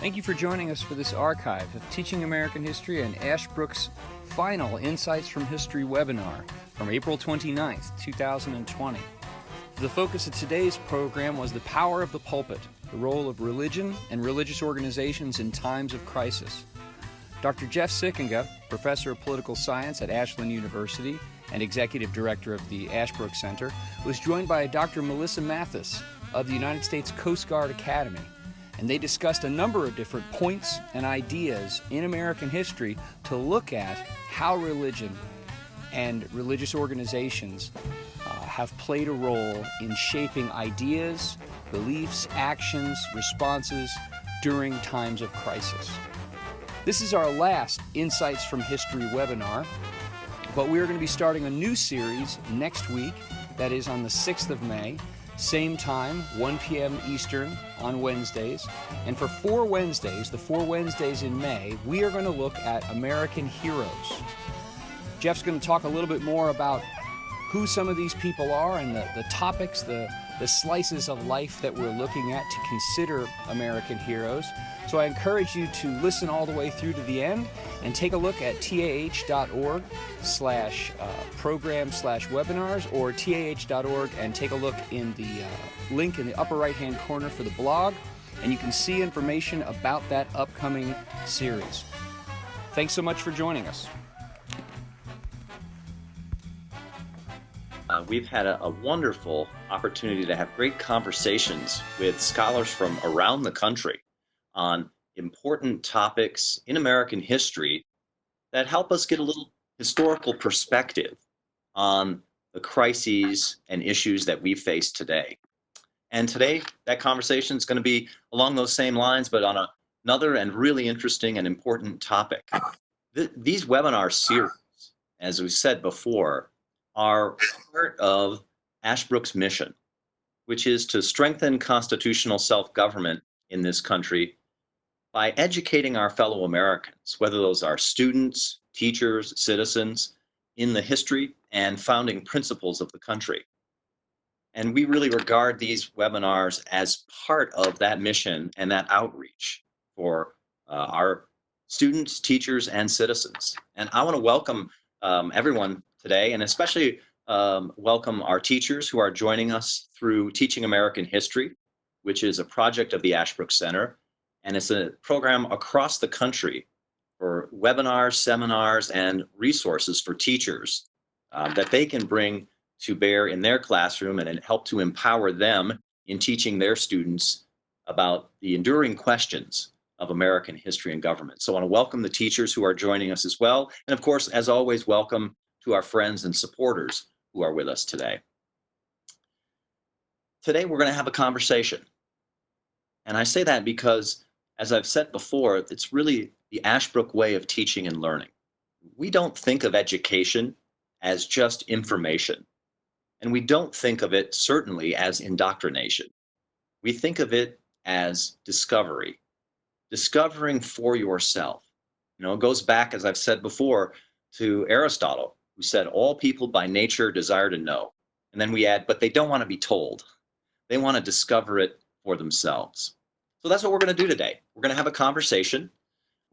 Thank you for joining us for this archive of Teaching American History and Ashbrook's final Insights from History webinar from April 29th, 2020. The focus of today's program was the power of the pulpit, the role of religion and religious organizations in times of crisis. Dr. Jeff Sikkenga, professor of political science at Ashland University and executive director of the Ashbrook Center, was joined by Dr. Melissa Matthes of the United States Coast Guard Academy, and they discussed a number of different points and ideas in American history to look at how religion and religious organizations have played a role in shaping ideas, beliefs, actions, responses during times of crisis. This is our last Insights from History webinar, but we are going to be starting a new series next week, that is on the 6th of May, same time, 1 p.m. Eastern on Wednesdays. And for 4 Wednesdays, the 4 Wednesdays in May, we are going to look at American heroes. Jeff's going to talk a little bit more about who some of these people are and the topics, the slices of life that we're looking at to consider American heroes. So I encourage you to listen all the way through to the end and take a look at tah.org/program/webinars or tah.org and take a look in the link in the upper right-hand corner for the blog, and you can see information about that upcoming series. Thanks so much for joining us. We've had a wonderful opportunity to have great conversations with scholars from around the country on important topics in American history that help us get a little historical perspective on the crises and issues that we face today. And today, that conversation is going to be along those same lines, but on another and really interesting and important topic. These webinar series, as we said before, are part of Ashbrook's mission, which is to strengthen constitutional self-government in this country by educating our fellow Americans, whether those are students, teachers, citizens, in the history and founding principles of the country. And we really regard these webinars as part of that mission and that outreach for our students, teachers, and citizens. And I want to welcome everyone today, and especially welcome our teachers who are joining us through Teaching American History, which is a project of the Ashbrook Center. And it's a program across the country for webinars, seminars, and resources for teachers that they can bring to bear in their classroom and help to empower them in teaching their students about the enduring questions of American history and government. So I want to welcome the teachers who are joining us as well. And of course, as always, welcome to our friends and supporters who are with us today. Today, we're going to have a conversation. And I say that because, as I've said before, it's really the Ashbrook way of teaching and learning. We don't think of education as just information. And we don't think of it, certainly, as indoctrination. We think of it as discovery. Discovering for yourself. You know, it goes back, as I've said before, to Aristotle, who said, all people by nature desire to know. And then we add, but they don't want to be told. They want to discover it for themselves. So that's what we're going to do today. We're going to have a conversation.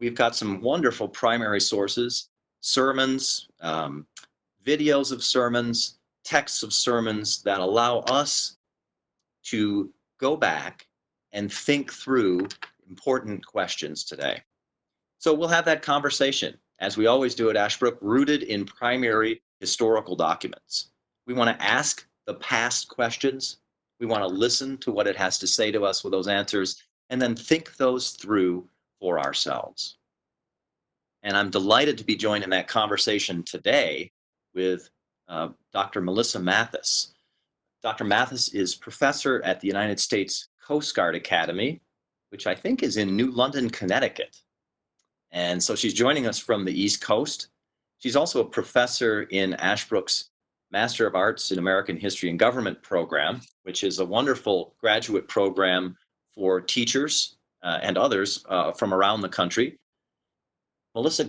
We've got some wonderful primary sources, sermons, videos of sermons, texts of sermons that allow us to go back and think through important questions today. So we'll have that conversation, as we always do at Ashbrook, rooted in primary historical documents. We want to ask the past questions. We want to listen to what it has to say to us with those answers, and then think those through for ourselves. And I'm delighted to be joined in that conversation today with Dr. Melissa Matthes. Dr. Matthes is professor at the United States Coast Guard Academy, which I think is in New London, Connecticut. And so she's joining us from the East Coast. She's also a professor in Ashbrook's Master of Arts in American History and Government program, which is a wonderful graduate program for teachers and others from around the country. Melissa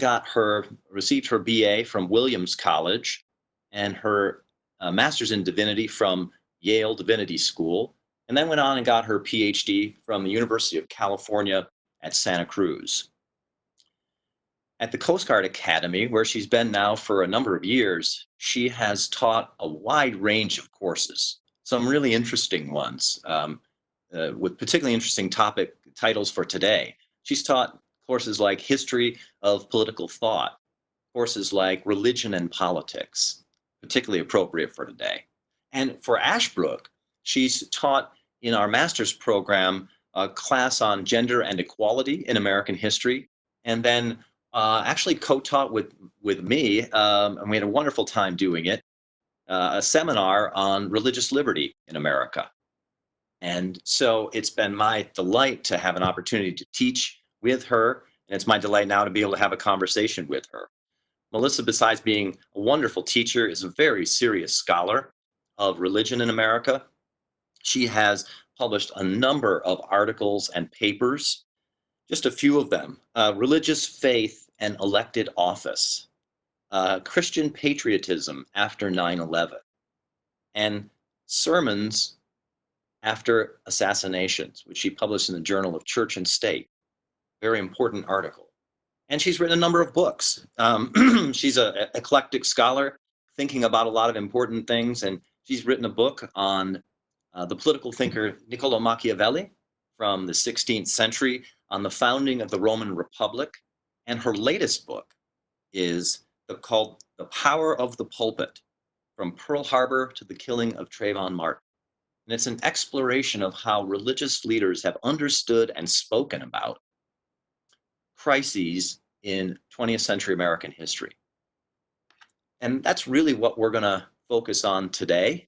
received her BA from Williams College and her Master's in Divinity from Yale Divinity School, and then went on and got her PhD from the University of California at Santa Cruz. At the Coast Guard Academy, where she's been now for a number of years, she has taught a wide range of courses, some really interesting ones, with particularly interesting topic titles for today. She's taught courses like History of Political Thought, courses like Religion and Politics, particularly appropriate for today. And for Ashbrook, she's taught in our master's program a class on gender and equality in American history, and then actually co-taught with me, and we had a wonderful time doing it, a seminar on religious liberty in America. And so it's been my delight to have an opportunity to teach with her, and it's my delight now to be able to have a conversation with her. Melissa, besides being a wonderful teacher, is a very serious scholar of religion in America. She has published a number of articles and papers, just a few of them: Religious Faith and Elected Office, Christian Patriotism After 9/11, and Sermons After Assassinations, which she published in the Journal of Church and State. Very important article. And she's written a number of books. She's an eclectic scholar, thinking about a lot of important things, and she's written a book on the political thinker Niccolo Machiavelli from the 16th century, on the founding of the Roman Republic. And her latest book is called The Power of the Pulpit, From Pearl Harbor to the Killing of Trayvon Martin. And it's an exploration of how religious leaders have understood and spoken about crises in 20th century American history. And that's really what we're going to focus on today,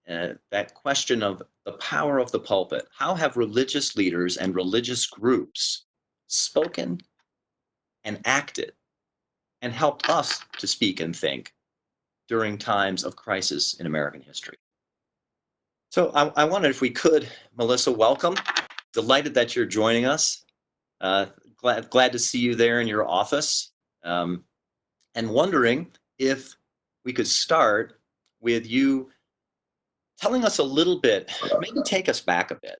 that question of the power of the pulpit. How have religious leaders and religious groups spoken and acted and helped us to speak and think during times of crisis in American history? So I wondered if we could, Melissa, welcome. Delighted that you're joining us. Glad to see you there in your office. And wondering if we could start with you telling us a little bit, maybe take us back a bit.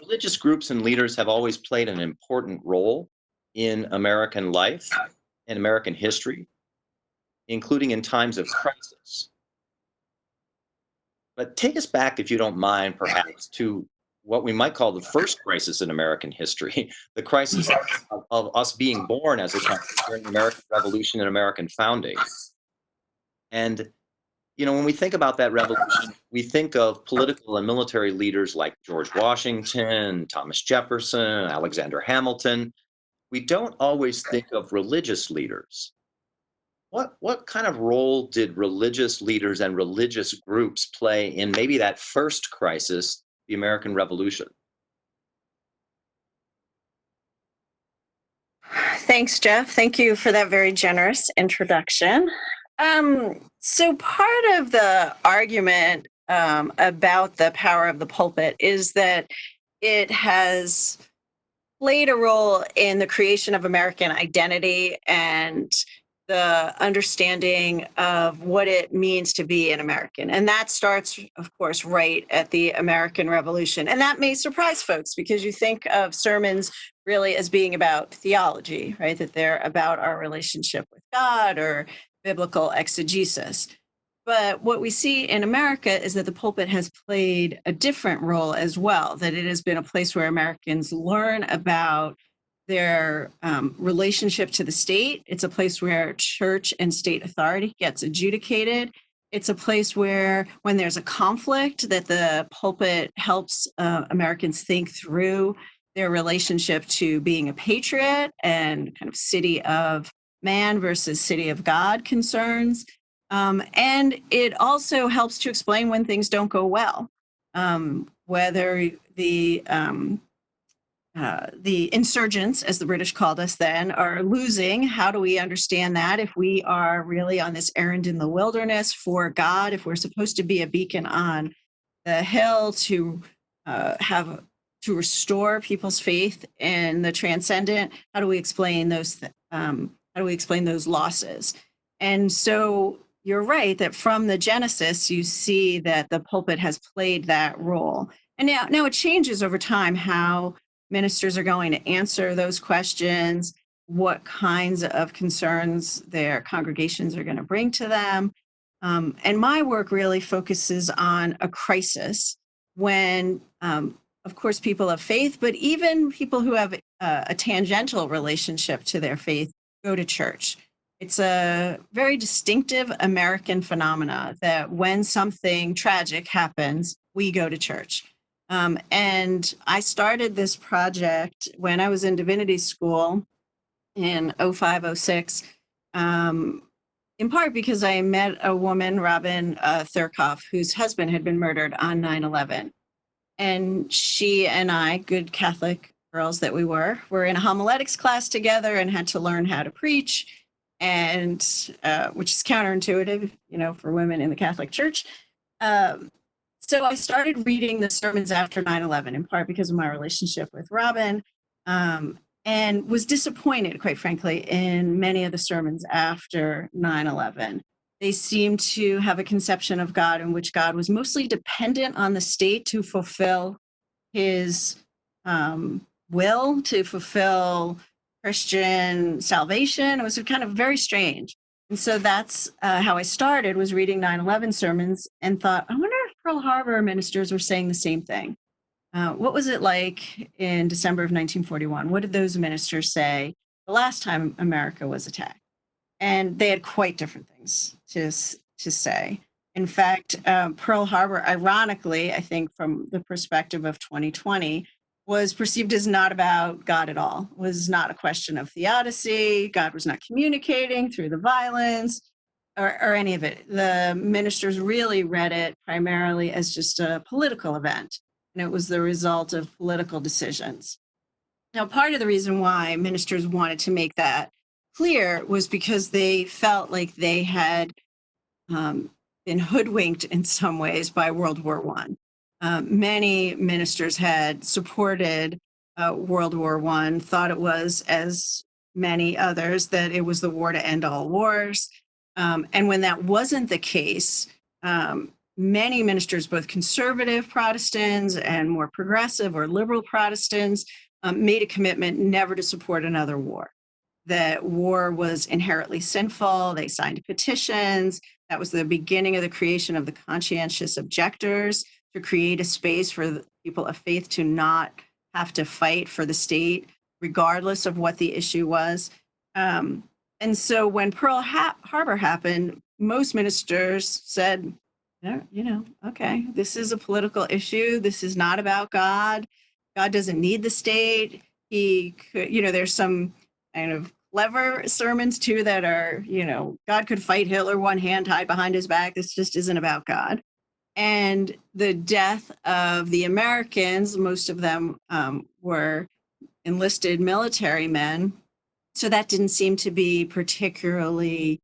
Religious groups and leaders have always played an important role in American life and American history, including in times of crisis. But take us back, if you don't mind, perhaps, to what we might call the first crisis in American history, the crisis of us being born as a country during the American Revolution and American founding. And, when we think about that revolution, we think of political and military leaders like George Washington, Thomas Jefferson, Alexander Hamilton. We don't always think of religious leaders. What kind of role did religious leaders and religious groups play in maybe that first crisis, the American Revolution? Thanks, Jeff. Thank you for that very generous introduction. So part of the argument about the power of the pulpit is that it has played a role in the creation of American identity and the understanding of what it means to be an American. And that starts, of course, right at the American Revolution. And that may surprise folks because you think of sermons really as being about theology, right? That they're about our relationship with God or biblical exegesis. But what we see in America is that the pulpit has played a different role as well, that it has been a place where Americans learn about their relationship to the state. It's a place where church and state authority gets adjudicated. It's a place where when there's a conflict, that the pulpit helps Americans think through their relationship to being a patriot and kind of city of man versus city of God concerns. And it also helps to explain when things don't go well, whether the insurgents, as the British called us then, are losing. How do we understand that if we are really on this errand in the wilderness for God, if we're supposed to be a beacon on the hill to restore people's faith in the transcendent? How do we explain those? How do we explain those losses? And so you're right that from the Genesis, you see that the pulpit has played that role. And now it changes over time how ministers are going to answer those questions, what kinds of concerns their congregations are going to bring to them. And my work really focuses on a crisis when, of course, people of faith, but even people who have a tangential relationship to their faith go to church. It's a very distinctive American phenomena that when something tragic happens, we go to church. And I started this project when I was in divinity school in 05, 06, in part because I met a woman, Robin Thurkoff, whose husband had been murdered on 9/11. And she and I, good Catholic girls that we were in a homiletics class together and had to learn how to preach, and which is counterintuitive, for women in the Catholic Church. So I started reading the sermons after 9/11, in part because of my relationship with Robin, and was disappointed, quite frankly, in many of the sermons after 9/11. They seemed to have a conception of God in which God was mostly dependent on the state to fulfill his will, to fulfill Christian salvation. It was kind of very strange. And so that's how I started, was reading 9/11 sermons and thought, I wonder if Pearl Harbor ministers were saying the same thing. What was it like in December of 1941? What did those ministers say the last time America was attacked? And they had quite different things to say. In fact, Pearl Harbor, ironically, I think from the perspective of 2020, was perceived as not about God at all. It was not a question of theodicy. God was not communicating through the violence or any of it. The ministers really read it primarily as just a political event, and it was the result of political decisions. Now, part of the reason why ministers wanted to make that clear was because they felt like they had been hoodwinked in some ways by World War I. Many ministers had supported World War I, thought it was, as many others, that it was the war to end all wars. And when that wasn't the case, many ministers, both conservative Protestants and more progressive or liberal Protestants, made a commitment never to support another war. That war was inherently sinful. They signed petitions. That was the beginning of the creation of the conscientious objectors, to create a space for the people of faith to not have to fight for the state, regardless of what the issue was. And so when Pearl Harbor happened, most ministers said, okay, this is a political issue. This is not about God. God doesn't need the state. He could, there's some kind of clever sermons too that are, God could fight Hitler one hand tied behind his back. This just isn't about God. And the death of the Americans, most of them were enlisted military men. So that didn't seem to be particularly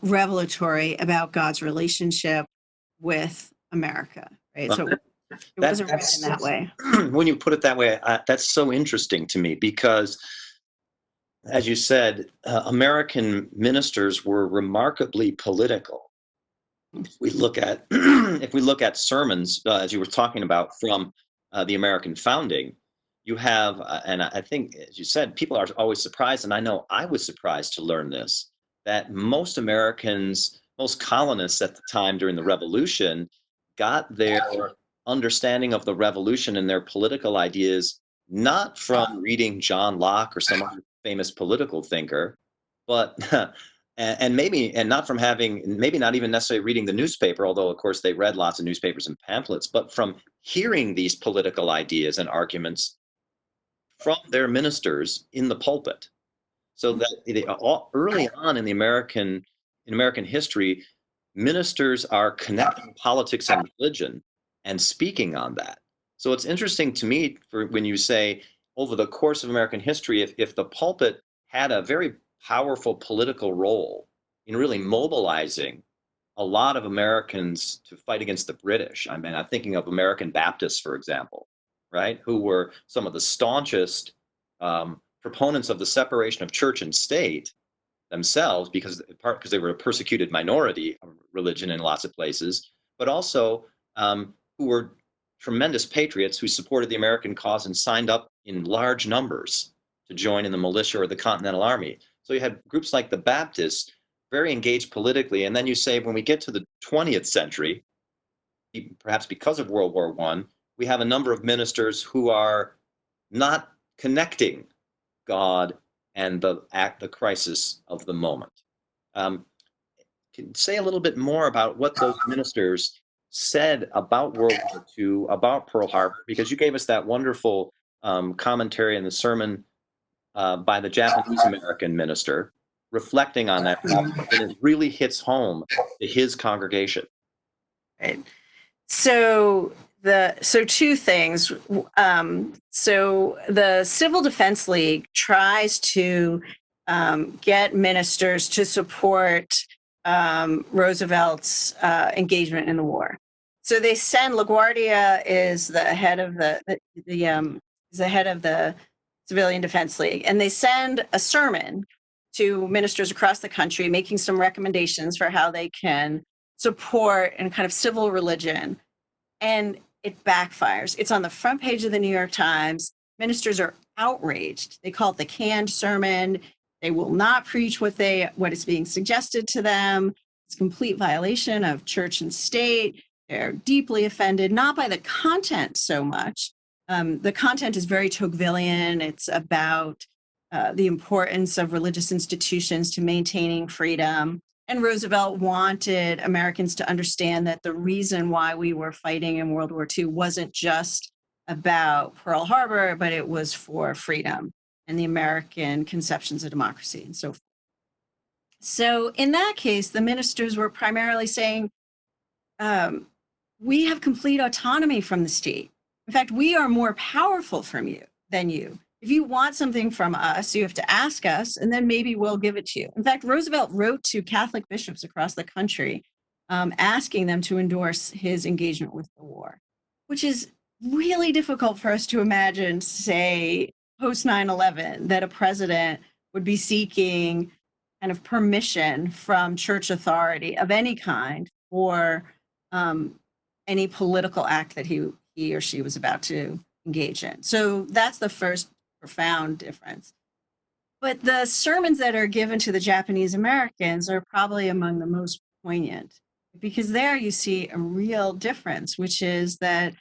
revelatory about God's relationship with America, right? So it wasn't written in that way. When you put it that way, that's so interesting to me because, as you said, American ministers were remarkably political. If we look at sermons, as you were talking about, from the American founding, you have, and I think, as you said, people are always surprised, and I know I was surprised to learn this, that most Americans, most colonists at the time during the Revolution, got their understanding of the Revolution and their political ideas not from reading John Locke or some other famous political thinker, but and not from maybe not even necessarily reading the newspaper, although of course they read lots of newspapers and pamphlets, but from hearing these political ideas and arguments from their ministers in the pulpit. So that early on in American history, ministers are connecting politics and religion and speaking on that. So it's interesting to me when you say over the course of American history, if the pulpit had a very powerful political role in really mobilizing a lot of Americans to fight against the British. I mean, I'm thinking of American Baptists, for example, right, who were some of the staunchest proponents of the separation of church and state themselves, in part because they were a persecuted minority of religion in lots of places, but also who were tremendous patriots who supported the American cause and signed up in large numbers to join in the militia or the Continental Army. So you had groups like the Baptists, very engaged politically. And then you say, when we get to the 20th century, perhaps because of World War I, we have a number of ministers who are not connecting God and the crisis of the moment. Can you say a little bit more about what those ministers said about World War II, about Pearl Harbor? Because you gave us that wonderful commentary in the sermon by the Japanese American minister, reflecting on that topic, and it really hits home to his congregation. Right. So two things. So the Civil Defense League tries to get ministers to support Roosevelt's engagement in the war. So they send LaGuardia is the head of the head of the Civilian Defense League, and they send a sermon to ministers across the country, making some recommendations for how they can support and kind of civil religion. And it backfires. It's on the front page of the New York Times. Ministers are outraged. They call it the canned sermon. They will not preach what is being suggested to them. It's a complete violation of church and state. They're deeply offended, not by the content so much. The content is very Tocquevillian. It's about the importance of religious institutions to maintaining freedom. And Roosevelt wanted Americans to understand that the reason why we were fighting in World War II wasn't just about Pearl Harbor, but it was for freedom and the American conceptions of democracy and so forth. So in that case, the ministers were primarily saying, we have complete autonomy from the state. In fact, we are more powerful than you. If you want something from us, you have to ask us, and then maybe we'll give it to you. In fact, Roosevelt wrote to Catholic bishops across the country, asking them to endorse his engagement with the war, which is really difficult for us to imagine, say, post 9/11, that a president would be seeking kind of permission from church authority of any kind for any political act that he or she was about to engage in. So that's the first profound difference. But the sermons that are given to the Japanese Americans are probably among the most poignant, because there you see a real difference, which is that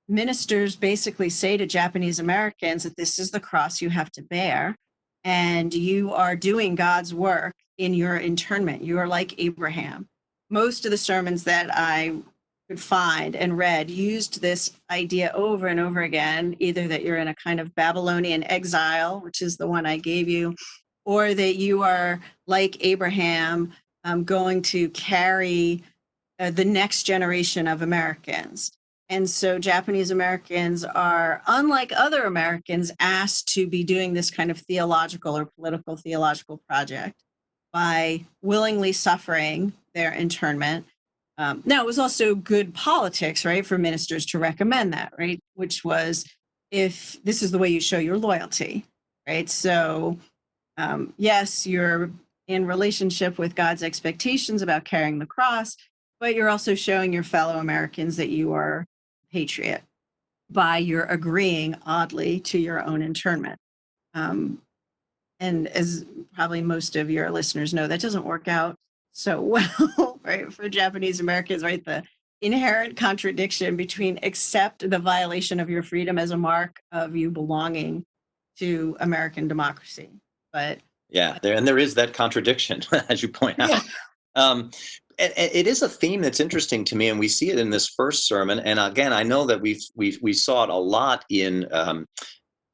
ministers basically say to Japanese Americans that this is the cross you have to bear, and you are doing God's work in your internment. You are like Abraham. Most of the sermons that I could find and read used this idea over and over again, either that you're in a kind of Babylonian exile, which is the one I gave you, or that you are like Abraham, going to carry the next generation of Americans. And so Japanese Americans are, unlike other Americans, asked to be doing this kind of theological or political theological project by willingly suffering their internment. Now, it was also good politics, right, for ministers to recommend that, right, which was, if this is the way you show your loyalty, right? So, yes, you're in relationship with God's expectations about carrying the cross, but you're also showing your fellow Americans that you are a patriot by your agreeing, oddly, to your own internment. And as probably most of your listeners know, that doesn't work out so well, right, for Japanese Americans, right? The inherent contradiction between accept the violation of your freedom as a mark of you belonging to American democracy. But yeah, there is that contradiction, as you point out. Yeah. It is a theme that's interesting to me, and we see it in this first sermon. And again, I know that we saw it a lot in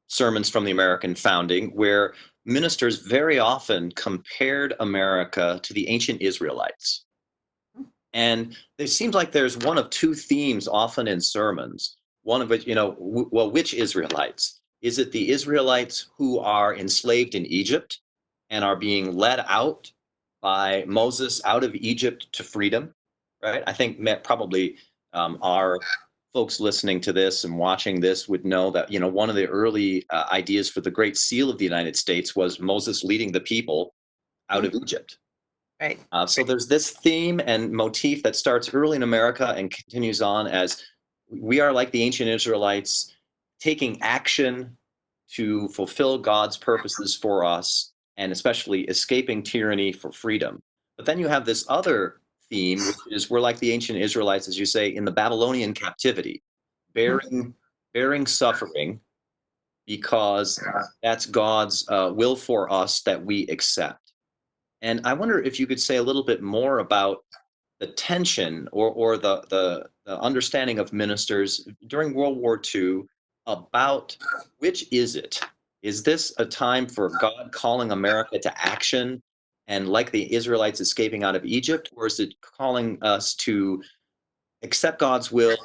sermons from the American founding, where ministers very often compared America to the ancient Israelites. And it seems like there's one of two themes often in sermons, one of which, well, which Israelites? Is it the Israelites who are enslaved in Egypt and are being led out by Moses out of Egypt to freedom, right? I think probably our folks listening to this and watching this would know that, one of the early ideas for the Great Seal of the United States was Moses leading the people out of Egypt. Right. So there's this theme and motif that starts early in America and continues on as we are like the ancient Israelites, taking action to fulfill God's purposes for us, and especially escaping tyranny for freedom. But then you have this other theme, which is we're like the ancient Israelites, as you say, in the Babylonian captivity, bearing suffering because that's God's will for us that we accept. And I wonder if you could say a little bit more about the tension or the understanding of ministers during World War II about which is it? Is this a time for God calling America to action and like the Israelites escaping out of Egypt, or is it calling us to accept God's will,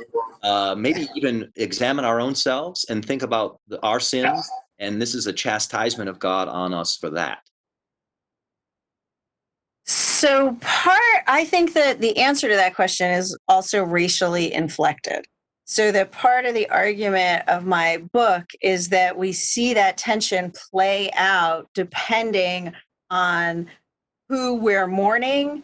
maybe even examine our own selves and think about our sins? And this is a chastisement of God on us for that. So I think that the answer to that question is also racially inflected. So that part of the argument of my book is that we see that tension play out depending on who we're mourning,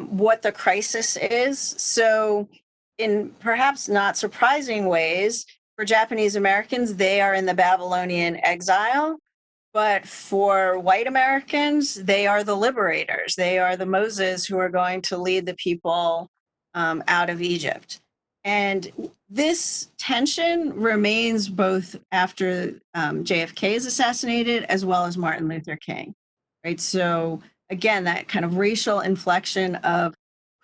what the crisis is. So in perhaps not surprising ways, for Japanese Americans, they are in the Babylonian exile. But for white Americans, they are the liberators. They are the Moses who are going to lead the people out of Egypt. And this tension remains both after JFK is assassinated as well as Martin Luther King, right? So again, that kind of racial inflection of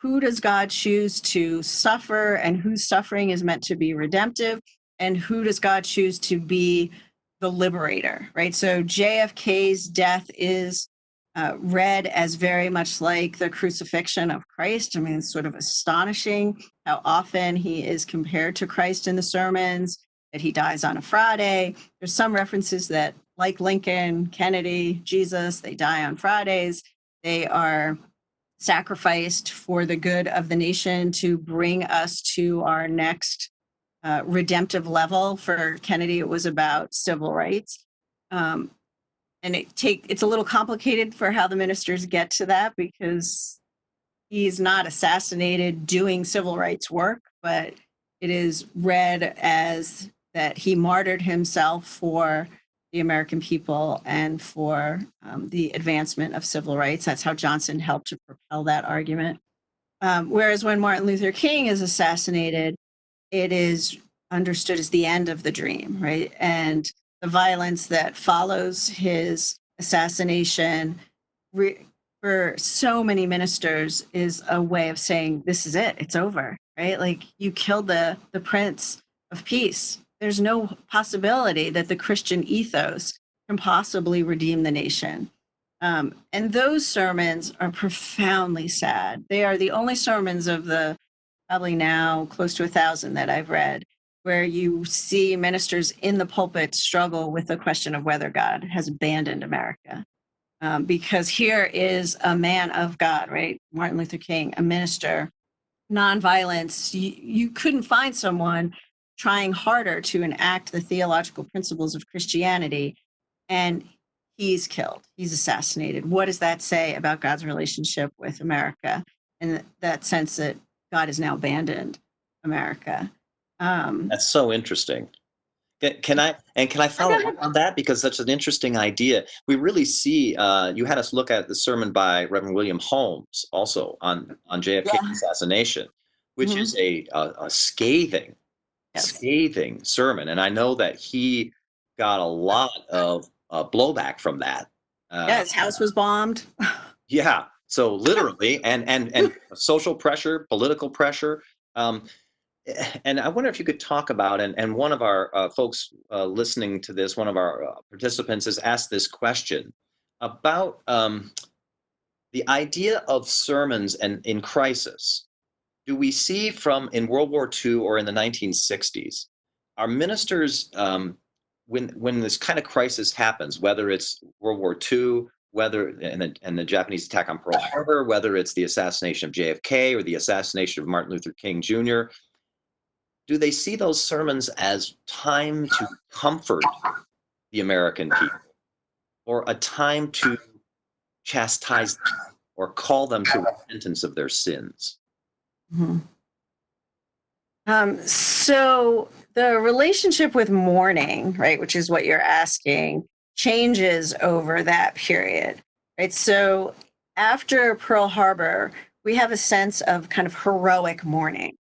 who does God choose to suffer and whose suffering is meant to be redemptive, and who does God choose to be the liberator, right? So JFK's death is read as very much like the crucifixion of Christ. I mean, it's sort of astonishing how often he is compared to Christ in the sermons, that he dies on a Friday. There's some references that, like Lincoln, Kennedy, Jesus, they die on Fridays. They are sacrificed for the good of the nation to bring us to our next redemptive level. For Kennedy, it was about civil rights. And it's a little complicated for how the ministers get to that, because he's not assassinated doing civil rights work, but it is read as that he martyred himself for the American people and for the advancement of civil rights. That's how Johnson helped to propel that argument. Whereas when Martin Luther King is assassinated, it is understood as the end of the dream, right? And the violence that follows his assassination for so many ministers is a way of saying, this is it, it's over, right? Like, you killed the Prince of Peace. There's no possibility that the Christian ethos can possibly redeem the nation. And those sermons are profoundly sad. They are the only sermons of the probably now close to 1,000 that I've read, where you see ministers in the pulpit struggle with the question of whether God has abandoned America. Because here is a man of God, right? Martin Luther King, a minister, nonviolence. You couldn't find someone trying harder to enact the theological principles of Christianity, and he's killed, he's assassinated. What does that say about God's relationship with America, and that sense that God has now abandoned America? That's so interesting. Can I follow up on that, because that's an interesting idea. We really see you had us look at the sermon by Reverend William Holmes also on JFK's assassination, which is a scathing, scathing sermon, and I know that he got a lot of blowback from that. His house was bombed. Yeah, so literally, and social pressure, political pressure. And I wonder if you could talk about, and one of our folks listening to this, one of our participants has asked this question about the idea of sermons and in crisis. Do we see in World War II or in the 1960s, our ministers, when this kind of crisis happens, whether it's World War II, and the Japanese attack on Pearl Harbor, whether it's the assassination of JFK or the assassination of Martin Luther King Jr., do they see those sermons as time to comfort the American people, or a time to chastise them or call them to repentance of their sins? So the relationship with mourning, right, which is what you're asking, changes over that period, right? So after Pearl Harbor, we have a sense of kind of heroic mourning,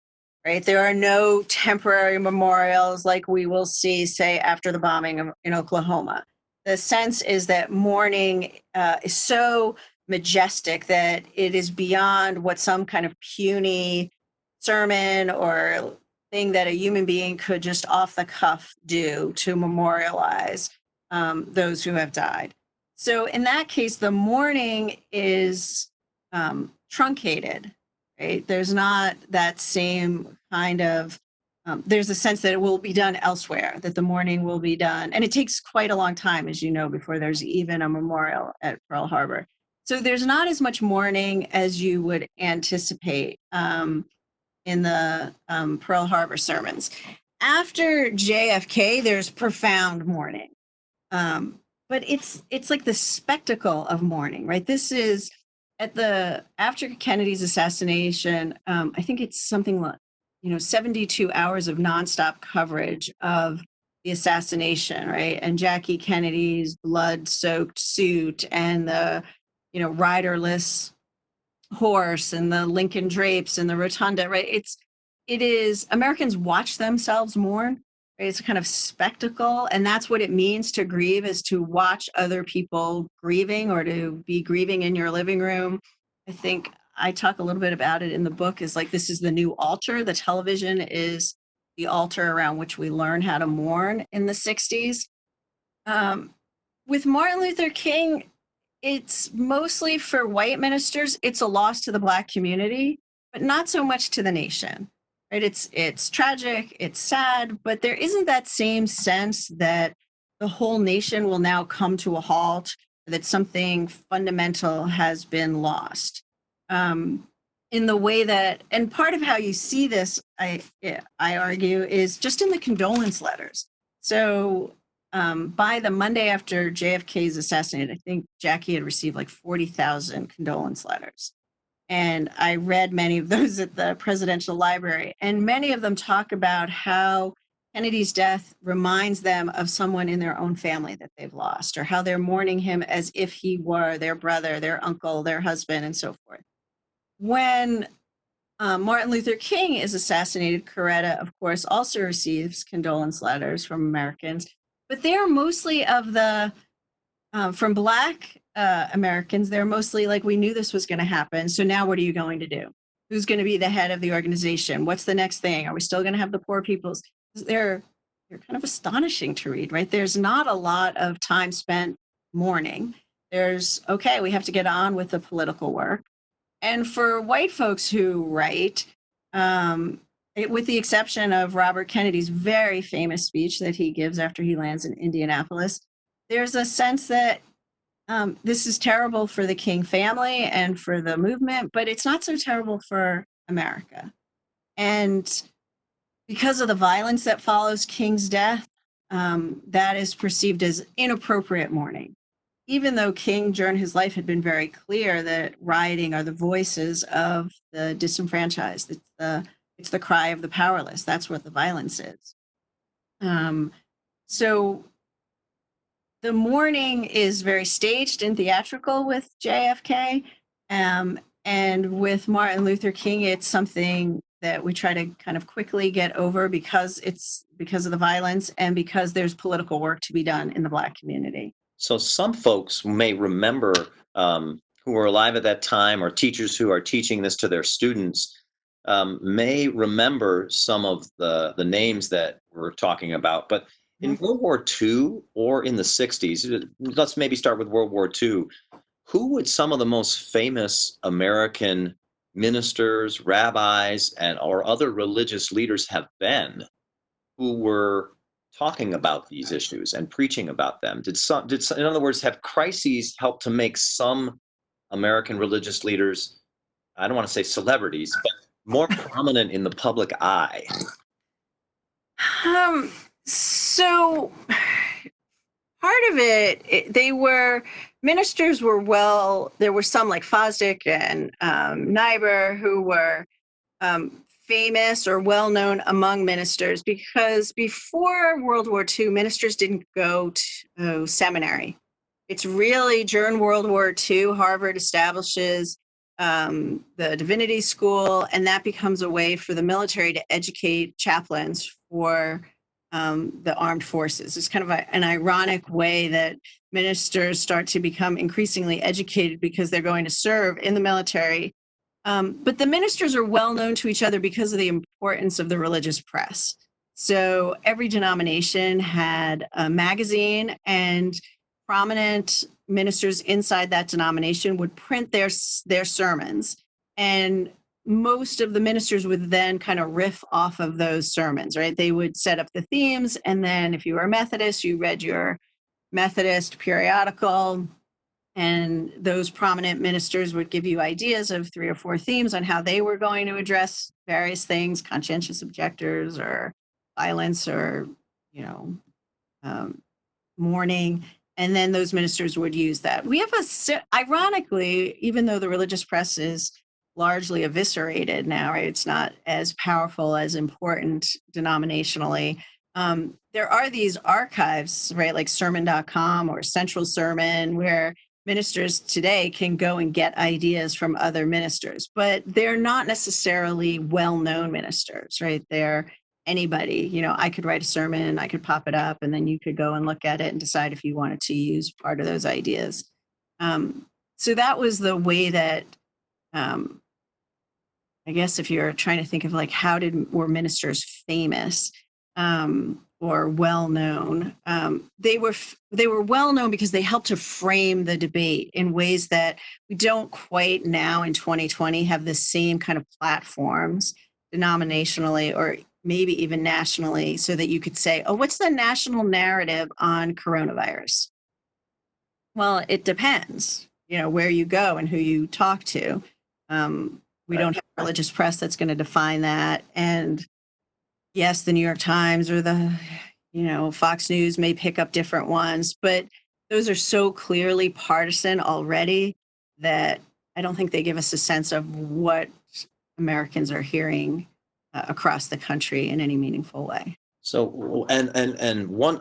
right? There are no temporary memorials like we will see, say, after the bombing in Oklahoma. The sense is that mourning is so majestic that it is beyond what some kind of puny sermon or thing that a human being could just off the cuff do to memorialize those who have died. So in that case, the mourning is truncated, right? There's not that same kind of, there's a sense that it will be done elsewhere, that the mourning will be done. And it takes quite a long time, as you know, before there's even a memorial at Pearl Harbor. So there's not as much mourning as you would anticipate in the Pearl Harbor sermons. After JFK, there's profound mourning. But it's like the spectacle of mourning, right? This is after Kennedy's assassination, I think it's something like, 72 hours of nonstop coverage of the assassination, right? And Jackie Kennedy's blood-soaked suit and the, riderless horse and the Lincoln drapes and the rotunda, right? It is Americans watch themselves mourn. Right? It's a kind of spectacle, and that's what it means to grieve, is to watch other people grieving or to be grieving in your living room. I think I talk a little bit about it in the book, is like, this is the new altar. The television is the altar around which we learn how to mourn in the 60s. With Martin Luther King, it's mostly for white ministers. It's a loss to the Black community, but not so much to the nation. Right? It's tragic, it's sad, but there isn't that same sense that the whole nation will now come to a halt, that something fundamental has been lost. In the way that, and part of how you see this, I argue, is just in the condolence letters. So by the Monday after JFK's assassinated, I think Jackie had received like 40,000 condolence letters. And I read many of those at the Presidential Library. And many of them talk about how Kennedy's death reminds them of someone in their own family that they've lost, or how they're mourning him as if he were their brother, their uncle, their husband, and so forth. When Martin Luther King is assassinated, Coretta, of course, also receives condolence letters from Americans, but they're mostly from Black Americans. They're mostly like, we knew this was going to happen, so now what are you going to do? Who's going to be the head of the organization? What's the next thing? Are we still going to have the poor people's? They're kind of astonishing to read, right? There's not a lot of time spent mourning. There's, okay, we have to get on with the political work. And for white folks who write, with the exception of Robert Kennedy's very famous speech that he gives after he lands in Indianapolis, there's a sense that this is terrible for the King family and for the movement, but it's not so terrible for America. And because of the violence that follows King's death, that is perceived as inappropriate mourning. Even though King during his life had been very clear that rioting are the voices of the disenfranchised. It's the cry of the powerless. That's what the violence is. So the mourning is very staged and theatrical with JFK. And with Martin Luther King, it's something that we try to kind of quickly get over because of the violence and because there's political work to be done in the Black community. So some folks may remember who were alive at that time, or teachers who are teaching this to their students may remember some of the names that we're talking about. But in World War II or in the 60s, let's maybe start with World War II, who would some of the most famous American ministers, rabbis, or other religious leaders have been who were talking about these issues and preaching about them? In other words, have crises helped to make some American religious leaders, I don't want to say celebrities, but more prominent in the public eye? So part of ministers were there were some like Fosdick and Niebuhr who were famous or well known among ministers, because before World War II, ministers didn't go to seminary. It's really during World War II, Harvard establishes the divinity school, and that becomes a way for the military to educate chaplains for the armed forces. It's kind of an ironic way that ministers start to become increasingly educated because they're going to serve in the military. But the ministers are well known to each other because of the importance of the religious press. So every denomination had a magazine, and prominent ministers inside that denomination would print their sermons. And most of the ministers would then kind of riff off of those sermons, right? They would set up the themes, and then if you were a Methodist, you read your Methodist periodical, and those prominent ministers would give you ideas of 3 or 4 themes on how they were going to address various things, conscientious objectors or violence or, mourning. And then those ministers would use that. We have ironically, even though the religious press is largely eviscerated now, right? It's not as powerful, as important denominationally. There are these archives, right? Like sermon.com or Central Sermon, where ministers today can go and get ideas from other ministers, but they're not necessarily well-known ministers, right? They're anybody. I could write a sermon, I could pop it up, and then you could go and look at it and decide if you wanted to use part of those ideas. So that was the way that, I guess if you're trying to think of like were ministers famous or well known, they were well known because they helped to frame the debate in ways that we don't quite now in 2020 have the same kind of platforms denominationally or maybe even nationally, so that you could say, oh, what's the national narrative on coronavirus? Well, it depends, where you go and who you talk to. We don't have a religious press that's going to define that. And yes, the New York Times or the, Fox News may pick up different ones, but those are so clearly partisan already that I don't think they give us a sense of what Americans are hearing across the country in any meaningful way. So, and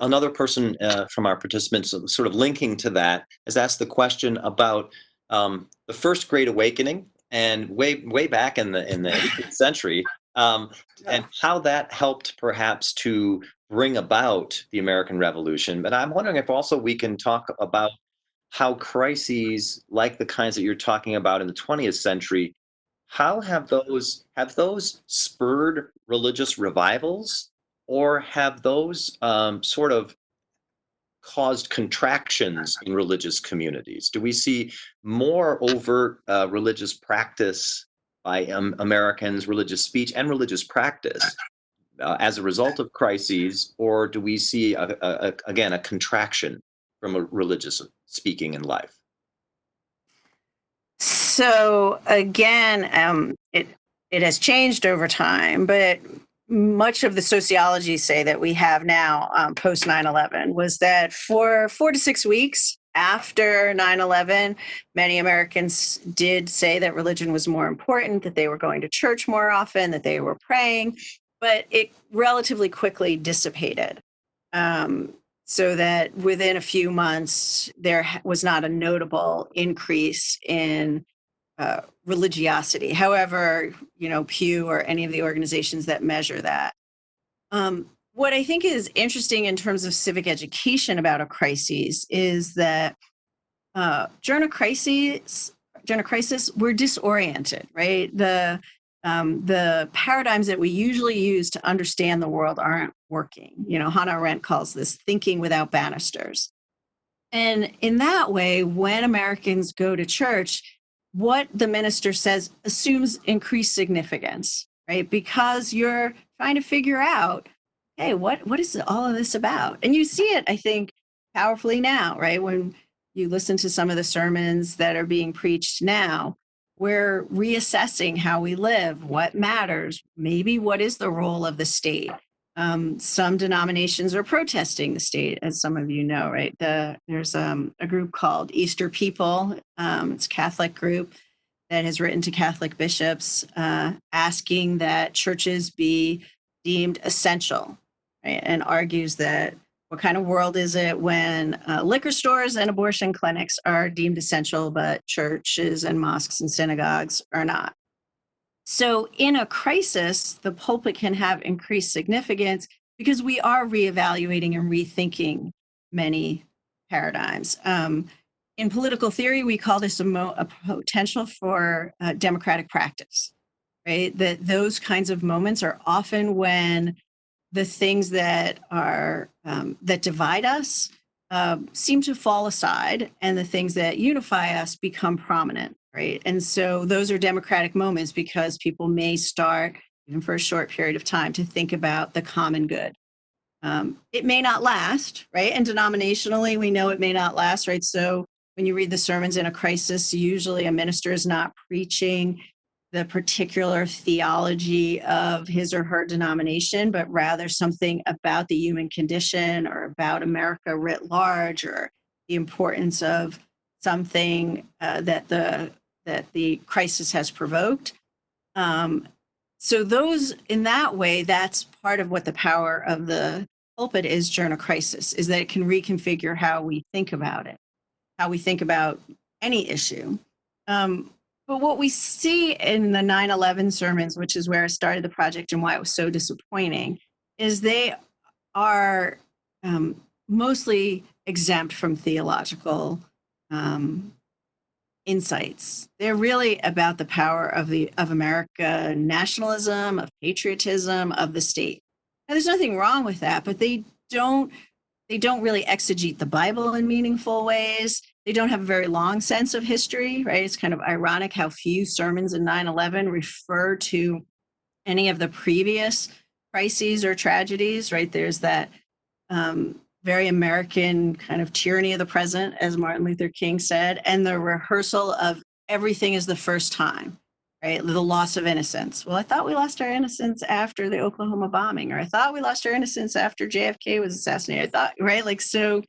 another person from our participants, sort of linking to that, has asked the question about the First Great Awakening and way back in the 18th century, and how that helped perhaps to bring about the American Revolution. But I'm wondering if also we can talk about how crises like the kinds that you're talking about in the 20th century, how have those spurred religious revivals, or have those sort of caused contractions in religious communities? Do we see more overt religious practice by Americans, religious speech and religious practice as a result of crises, or do we see, again, a contraction from a religious speaking in life? So again, it has changed over time, but much of the sociology say that we have now post 9/11 was that for 4 to 6 weeks after 9/11, many Americans did say that religion was more important, that they were going to church more often, that they were praying, but it relatively quickly dissipated. So that within a few months, there was not a notable increase in religiosity. However, Pew or any of the organizations that measure that. What I think is interesting in terms of civic education about a crisis is that during a crisis, we're disoriented, right? The paradigms that we usually use to understand the world aren't working. Hannah Arendt calls this thinking without banisters. And in that way, when Americans go to church, what the minister says assumes increased significance, right? Because you're trying to figure out, hey, what is all of this about? And you see it, I think, powerfully now, right? When you listen to some of the sermons that are being preached now, we're reassessing how we live, what matters, maybe what is the role of the state. Some denominations are protesting the state, as some of you know, right? There's a group called Easter People. It's a Catholic group that has written to Catholic bishops asking that churches be deemed essential, right? And argues that what kind of world is it when liquor stores and abortion clinics are deemed essential, but churches and mosques and synagogues are not? So in a crisis, the pulpit can have increased significance because we are reevaluating and rethinking many paradigms. In political theory, we call this a potential for democratic practice, right? That those kinds of moments are often when the things that are that divide us seem to fall aside, and the things that unify us become prominent, right? And so those are democratic moments because people may start, even for a short period of time, to think about the common good. It may not last, right? And denominationally, we know it may not last, right? So when you read the sermons in a crisis, usually a minister is not preaching the particular theology of his or her denomination, but rather something about the human condition or about America writ large, or the importance of something that the crisis has provoked. So those, in that way, that's part of what the power of the pulpit is during a crisis, is that it can reconfigure how we think about it, how we think about any issue. But what we see in the 9/11 sermons, which is where I started the project and why it was so disappointing, is they are mostly exempt from theological insights. They're really about the power of America nationalism, of patriotism, of the state. And there's nothing wrong with that, but they don't really exegete the Bible in meaningful ways. They don't have a very long sense of history, right? It's kind of ironic how few sermons in 9/11 refer to any of the previous crises or tragedies, right? There's that very American kind of tyranny of the present, as Martin Luther King said, and the rehearsal of everything is the first time, right? The loss of innocence. Well, I thought we lost our innocence after the Oklahoma bombing, or I thought we lost our innocence after JFK was assassinated. I thought, right? Like, so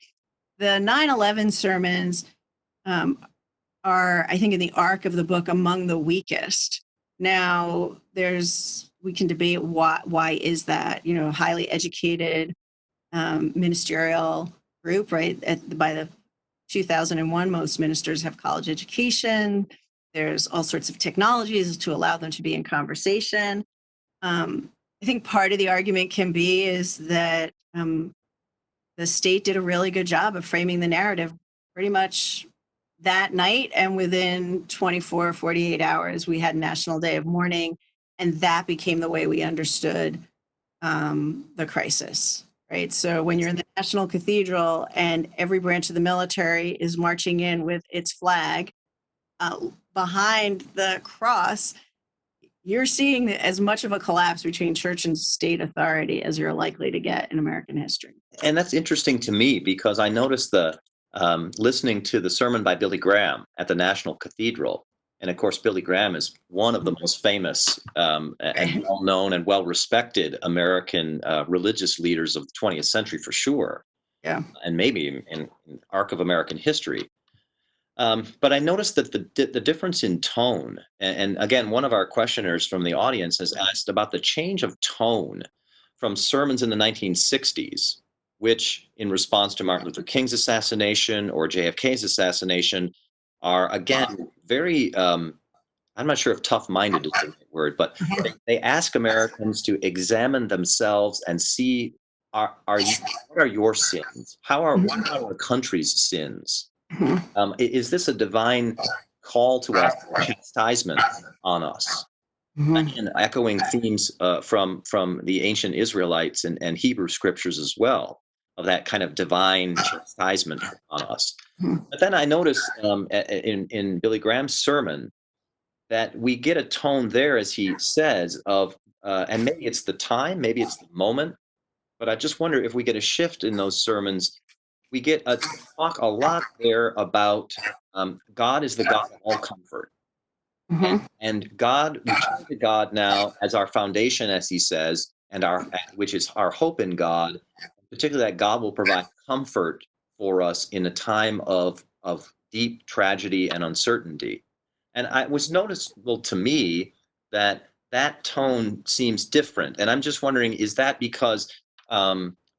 the 9/11 sermons are, I think, in the arc of the book, among the weakest. Now, we can debate why is that, highly educated ministerial group, right? By the 2001, most ministers have college education. There's all sorts of technologies to allow them to be in conversation. I think part of the argument can be is that the state did a really good job of framing the narrative pretty much that night, and within 24, 48 hours, we had National Day of Mourning, and that became the way we understood the crisis. Right. So when you're in the National Cathedral and every branch of the military is marching in with its flag behind the cross, you're seeing as much of a collapse between church and state authority as you're likely to get in American history. And that's interesting to me because I noticed listening to the sermon by Billy Graham at the National Cathedral. And of course, Billy Graham is one of the most famous and well-known and well-respected American religious leaders of the 20th century, for sure. Yeah. And maybe in arc of American history. But I noticed that the difference in tone, and again, one of our questioners from the audience has asked about the change of tone from sermons in the 1960s, which, in response to Martin Luther King's assassination or JFK's assassination, are, again, very, I'm not sure if tough-minded is the right word, but they ask Americans to examine themselves and see, what are your sins? What are our country's sins? Is this a divine call to us, chastisement on us? And echoing themes from the ancient Israelites and Hebrew scriptures as well, of that kind of divine chastisement on us. But then I noticed in Billy Graham's sermon that we get a tone there, as he says, of, and maybe it's the time, maybe it's the moment, but I just wonder if we get a shift in those sermons. We get a talk a lot there about God is the God of all comfort. And God, we turn to God now as our foundation, as he says, which is our hope in God, particularly that God will provide comfort for us in a time of deep tragedy and uncertainty. And it was noticeable to me that that tone seems different. And I'm just wondering, is that because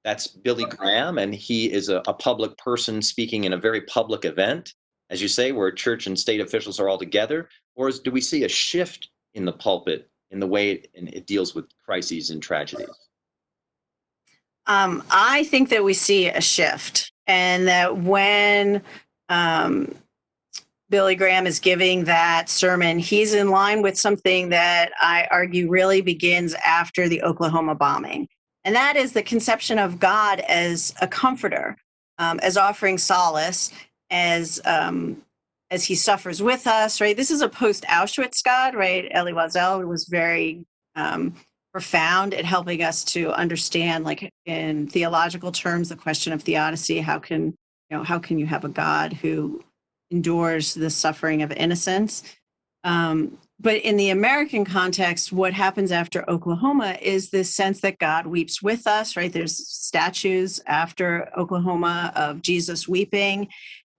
that's Billy Graham and he is a public person speaking in a very public event, as you say, where church and state officials are all together? Or do we see a shift in the pulpit in the way it deals with crises and tragedies? I think that we see a shift, and that when Billy Graham is giving that sermon, he's in line with something that I argue really begins after the Oklahoma bombing. And that is the conception of God as a comforter, as offering solace, as he suffers with us, right? This is a post-Auschwitz God, right? Elie Wiesel was very profound at helping us to understand, like in theological terms, the question of theodicy. How can you have a God who endures the suffering of innocence? But in the American context, what happens after Oklahoma is this sense that God weeps with us, right? There's statues after Oklahoma of Jesus weeping,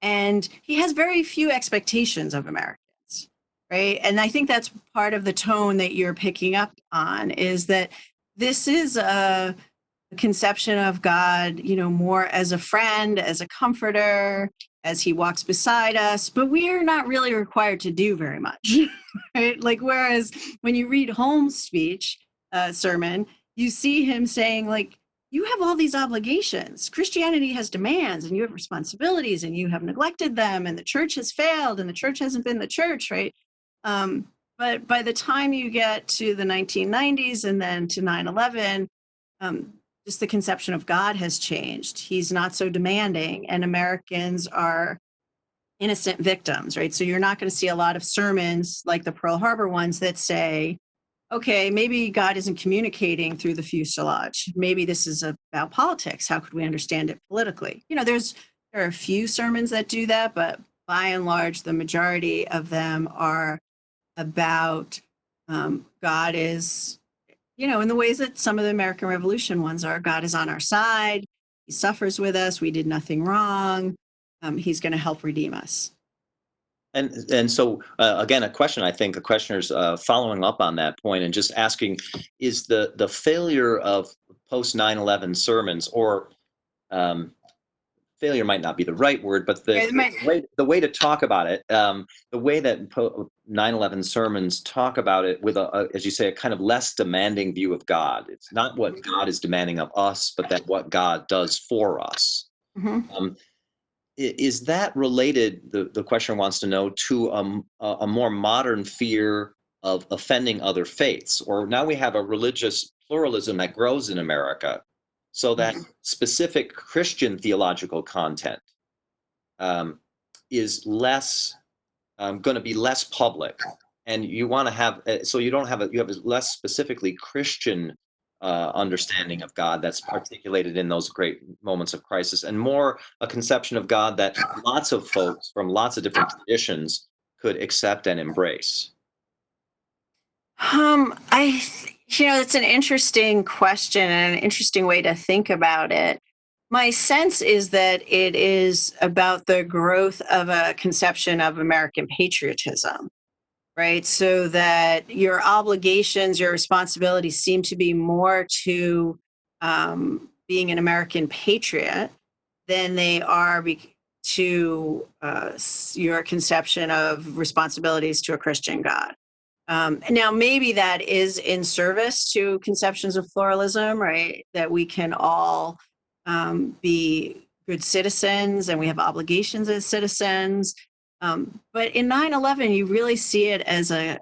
and he has very few expectations of Americans, right? And I think that's part of the tone that you're picking up on, is that this is a conception of God, more as a friend, as a comforter, as he walks beside us, but we are not really required to do very much, right? Like, whereas when you read Holmes' speech, sermon, you see him saying, like, you have all these obligations. Christianity has demands and you have responsibilities and you have neglected them, and the church has failed and the church hasn't been the church, right? But by the time you get to the 1990s and then to 9/11, just the conception of God has changed. He's not so demanding, and Americans are innocent victims, right? So you're not going to see a lot of sermons like the Pearl Harbor ones that say, okay, maybe God isn't communicating through the fuselage. Maybe this is about politics. How could we understand it politically? There are a few sermons that do that, but by and large, the majority of them are about God is, in the ways that some of the American Revolution ones are. God is on our side. He suffers with us. We did nothing wrong. He's going to help redeem us. And so, again, I think a questioner's following up on that point and just asking, is the failure of post 9/11 sermons, or failure might not be the right word, but the way to talk about it, the way that 9/11 sermons talk about it with as you say, a kind of less demanding view of God. It's not what God is demanding of us, but that what God does for us. Mm-hmm. Is that related, the questioner wants to know, to a more modern fear of offending other faiths? Or now we have a religious pluralism that grows in America, so that specific Christian theological content is less going to be less public, and you want to have you have a less specifically Christian understanding of God that's articulated in those great moments of crisis, and more a conception of God that lots of folks from lots of different traditions could accept and embrace? It's an interesting question and an interesting way to think about it. My sense is that it is about the growth of a conception of American patriotism, right? So that your obligations, your responsibilities seem to be more to being an American patriot than they are to your conception of responsibilities to a Christian God. Now, maybe that is in service to conceptions of pluralism, right? That we can all be good citizens and we have obligations as citizens. But in 9/11, you really see it as a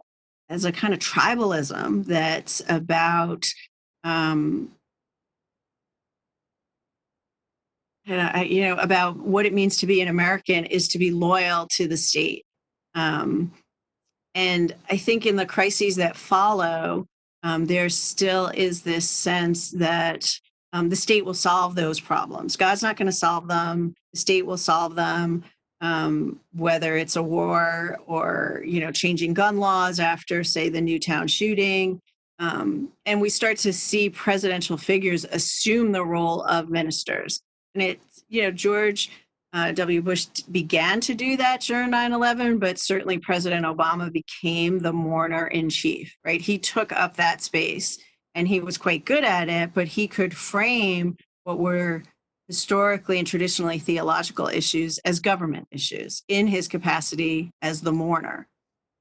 kind of tribalism that's about about what it means to be an American is to be loyal to the state. And I think in the crises that follow, there still is this sense that the state will solve those problems. God's not going to solve them. The state will solve them. Whether it's a war or, changing gun laws after, say, the Newtown shooting. And we start to see presidential figures assume the role of ministers. And it's, George W. Bush began to do that during 9/11, but certainly President Obama became the mourner in chief, right? He took up that space and he was quite good at it, but he could frame what were historically and traditionally theological issues as government issues in his capacity as the mourner.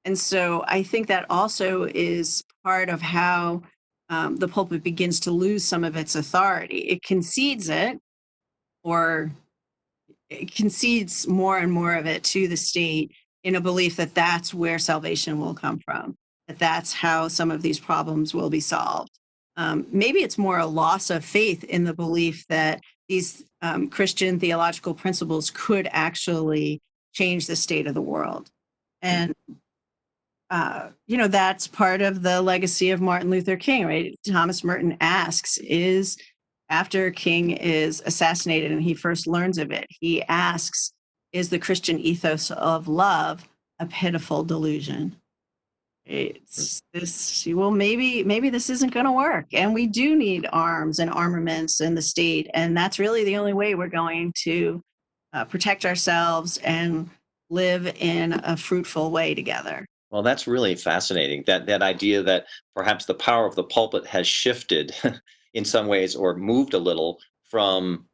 And so I think that also is part of how the pulpit begins to lose some of its authority. It concedes it, or it concedes more and more of it to the state in a belief that that's where salvation will come from, that that's how some of these problems will be solved. Maybe it's more a loss of faith in the belief that these Christian theological principles could actually change the state of the world. And that's part of the legacy of Martin Luther King, right? Thomas Merton asks, after King is assassinated and he first learns of it, he asks, is the Christian ethos of love a pitiful delusion? It's this, well, maybe this isn't going to work. And we do need arms and armaments in the state. And that's really the only way we're going to protect ourselves and live in a fruitful way together. Well, that's really fascinating. That idea that perhaps the power of the pulpit has shifted in some ways, or moved a little from.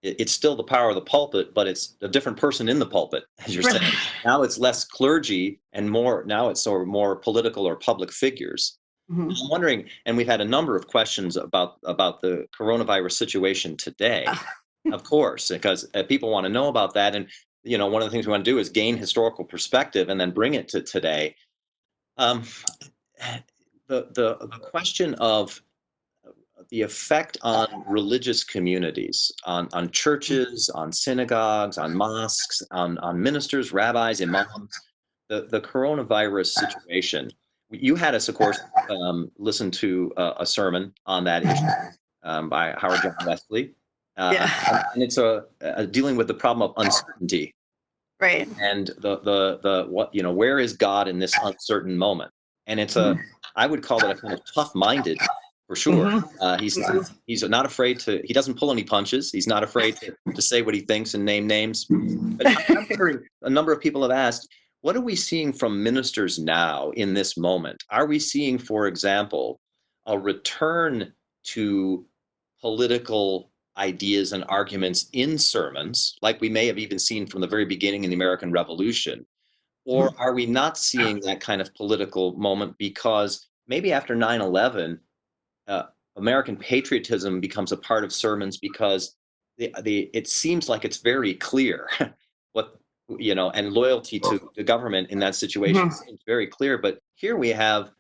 It's still the power of the pulpit, but it's a different person in the pulpit, as you're saying. Now it's less clergy and more. Now it's sort of more political or public figures. Mm-hmm. I'm wondering, and we've had a number of questions about the coronavirus situation today, of course, because people want to know about that. And one of the things we want to do is gain historical perspective and then bring it to today. The question of the effect on religious communities, on churches, on synagogues, on mosques, on ministers, rabbis, imams, the coronavirus situation. You had us, of course, listen to a sermon on that issue by Howard John Wesley. And it's dealing with the problem of uncertainty, right? And where is God in this uncertain moment? And it's I would call it a kind of tough-minded, for sure. Mm-hmm. He's not afraid to. He doesn't pull any punches. He's not afraid to say what he thinks and name names. But I'm wondering, a number of people have asked, what are we seeing from ministers now in this moment? Are we seeing, for example, a return to political ideas and arguments in sermons, like we may have even seen from the very beginning in the American Revolution? Or are we not seeing that kind of political moment because maybe after 9/11, American patriotism becomes a part of sermons because it seems like it's very clear what, and loyalty to the government in that situation seems very clear. But here we have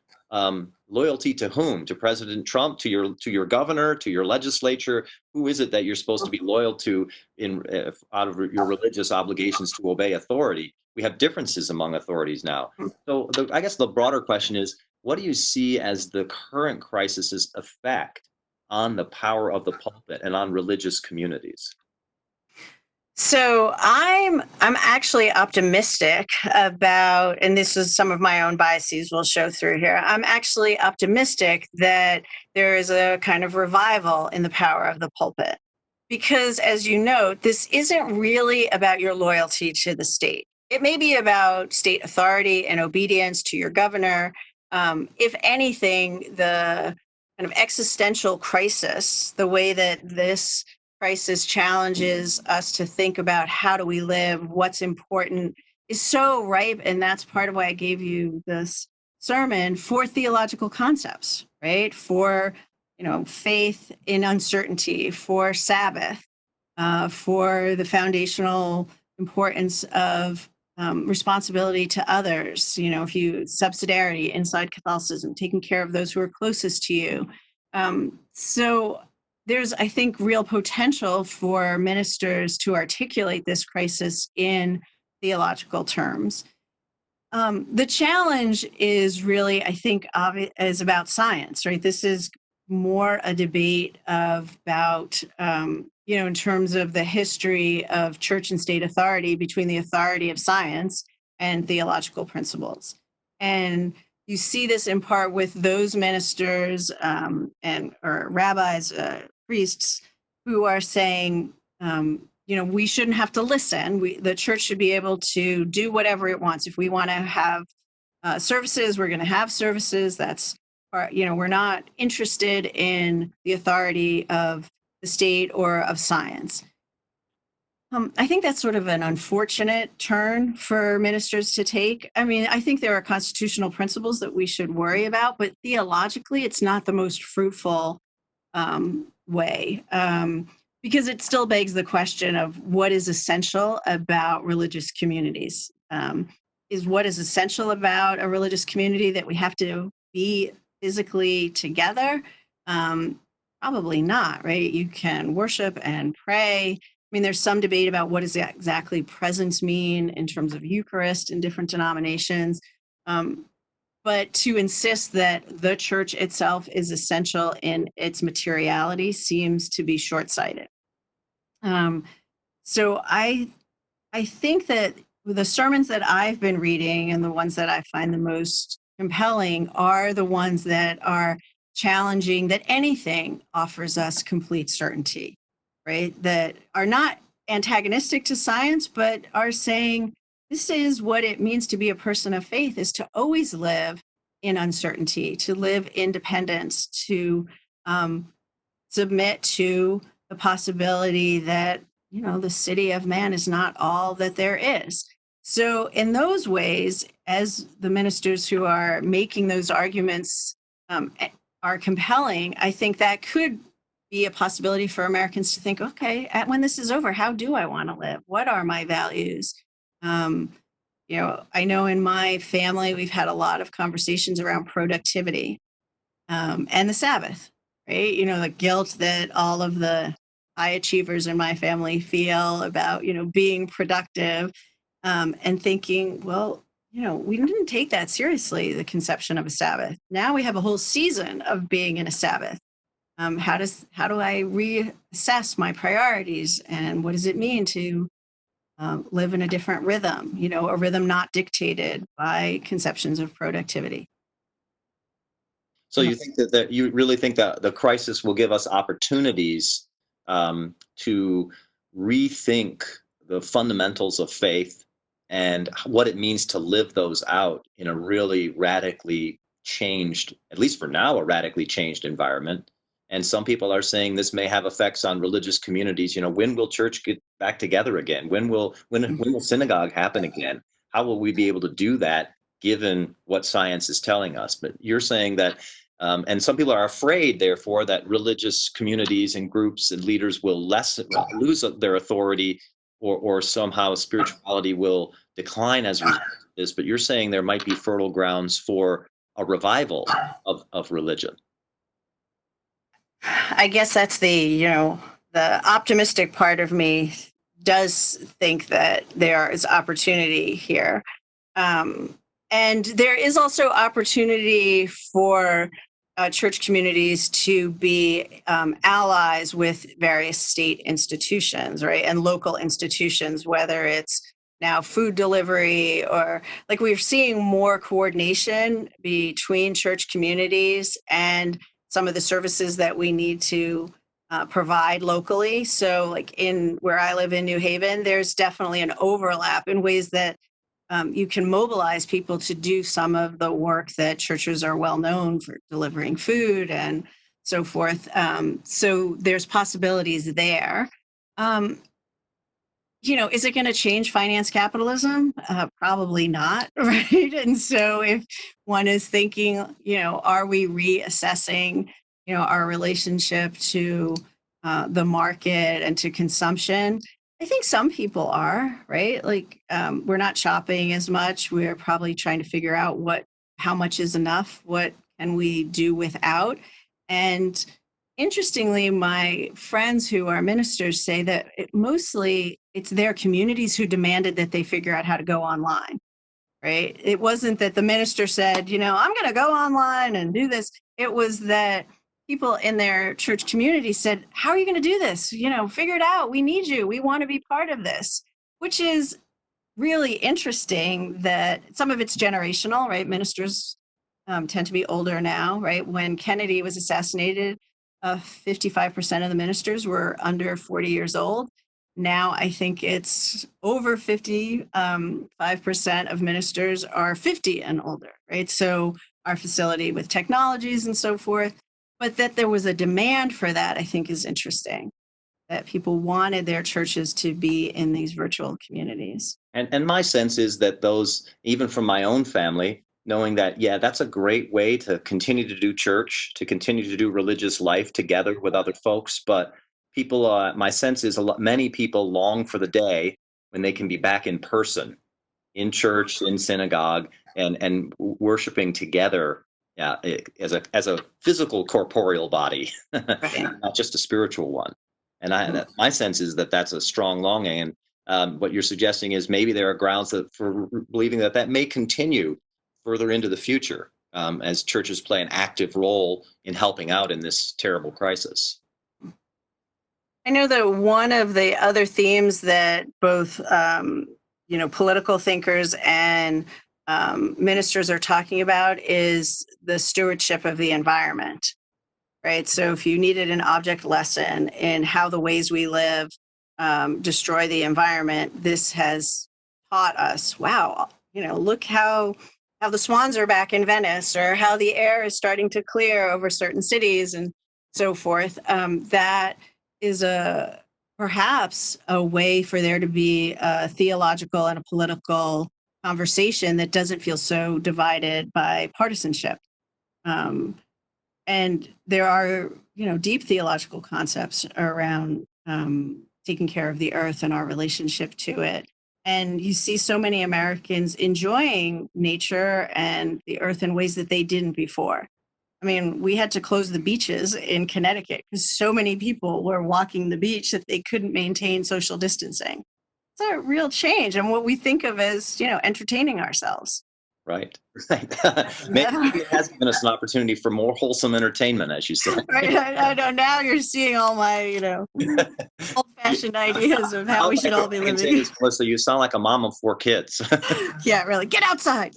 loyalty to whom? To President Trump, to your governor, to your legislature? Who is it that you're supposed to be loyal to out of your religious obligations to obey authority? We have differences among authorities now. So I guess the broader question is, what do you see as the current crisis's effect on the power of the pulpit and on religious communities? So I'm actually optimistic about, and this is some of my own biases will show through here. I'm actually optimistic that there is a kind of revival in the power of the pulpit, because as you note, this isn't really about your loyalty to the state. It may be about state authority and obedience to your governor. If anything, the kind of existential crisis, the way that this crisis challenges us to think about how do we live, what's important, is so ripe. And that's part of why I gave you this sermon, for theological concepts, right? For, faith in uncertainty, for Sabbath, for the foundational importance of responsibility to others, subsidiarity inside Catholicism, taking care of those who are closest to you. So there's, I think, real potential for ministers to articulate this crisis in theological terms. The challenge is really, I think, is about science, right? This is more a debate about, in terms of the history of church and state authority, between the authority of science and theological principles. And you see this in part with those ministers or rabbis, priests, who are saying, we shouldn't have to listen. The church should be able to do whatever it wants. If we want to have services, we're going to have services. We're not interested in the authority of the state or of science. I think that's sort of an unfortunate turn for ministers to take. I mean, I think there are constitutional principles that we should worry about, but theologically, it's not the most fruitful way, because it still begs the question of what is essential about religious communities. Is what is essential about a religious community that we have to be physically together? Probably not, right? You can worship and pray. I mean, there's some debate about what does exactly presence mean in terms of Eucharist in different denominations. But to insist that the church itself is essential in its materiality seems to be short-sighted. So I think that the sermons that I've been reading and the ones that I find the most compelling are the ones that are challenging that anything offers us complete certainty, right? That are not antagonistic to science, but are saying this is what it means to be a person of faith, is to always live in uncertainty, to live in dependence, to submit to the possibility that, the city of man is not all that there is. So in those ways, as the ministers who are making those arguments are compelling, I think that could be a possibility for Americans to think, okay, when this is over, how do I want to live? What are my values? I know in my family, we've had a lot of conversations around productivity and the Sabbath, right? The guilt that all of the high achievers in my family feel about, being productive and thinking, well, we didn't take that seriously, the conception of a Sabbath. Now we have a whole season of being in a Sabbath. How do I reassess my priorities, and what does it mean to live in a different rhythm, a rhythm not dictated by conceptions of productivity? So you think that you really think that the crisis will give us opportunities to rethink the fundamentals of faith and what it means to live those out in a really radically changed, at least for now, a radically changed environment. And some people are saying this may have effects on religious communities. When will church get back together again? When will synagogue happen again? How will we be able to do that given what science is telling us? But you're saying that, and some people are afraid, therefore, that religious communities and groups and leaders will lose their authority, or somehow spirituality will decline as a result of this. But you're saying there might be fertile grounds for a revival of religion. I guess that's the optimistic part of me does think that there is opportunity here. And there is also opportunity for church communities to be allies with various state institutions, right? And local institutions, whether it's now food delivery, or like we're seeing more coordination between church communities and some of the services that we need to provide locally. So like in where I live in New Haven, there's definitely an overlap in ways that you can mobilize people to do some of the work that churches are well known for, delivering food and so forth. So there's possibilities there. Is it going to change finance capitalism? Probably not, right? And so if one is thinking, are we reassessing, our relationship to the market and to consumption? I think some people are, right? Like we're not shopping as much. We're probably trying to figure out how much is enough, what can we do without. And interestingly, my friends who are ministers say that mostly it's their communities who demanded that they figure out how to go online, right? It wasn't that the minister said, I'm going to go online and do this. It was that people in their church community said, how are you going to do this? Figure it out. We need you. We want to be part of this, which is really interesting that some of it's generational, right? Ministers tend to be older now, right? When Kennedy was assassinated, 55% of the ministers were under 40 years old. Now I think it's over 50, 5% of ministers are 50 and older, right? So our facility with technologies and so forth, but that there was a demand for that, I think is interesting, that people wanted their churches to be in these virtual communities. And my sense is that those, even from my own family, knowing that, yeah, that's a great way to continue to do church, to continue to do religious life together with other folks. But people, my sense is many people long for the day when they can be back in person, in church, in synagogue, and worshiping together, yeah, as a physical corporeal body, Right. not just a spiritual one. And my sense is that that's a strong longing. And what you're suggesting is maybe there are grounds for believing that that may continue further into the future, as churches play an active role in helping out in this terrible crisis. I know that one of the other themes that both political thinkers and ministers are talking about is the stewardship of the environment, right? So if you needed an object lesson in how the ways we live destroy the environment, this has taught us, wow, look how the swans are back in Venice, or how the air is starting to clear over certain cities and so forth. That is perhaps a way for there to be a theological and a political conversation that doesn't feel so divided by partisanship. And there are, deep theological concepts around taking care of the earth and our relationship to it. And you see so many Americans enjoying nature and the earth in ways that they didn't before. I mean, we had to close the beaches in Connecticut because so many people were walking the beach that they couldn't maintain social distancing. It's a real change in what we think of as, entertaining ourselves. Right. Maybe it has given us an opportunity for more wholesome entertainment, as you said. Right. I know. Now you're seeing all my, old-fashioned ideas of how we should all be living. Melissa, you sound like a mom of 4 kids. Yeah, really. Get outside.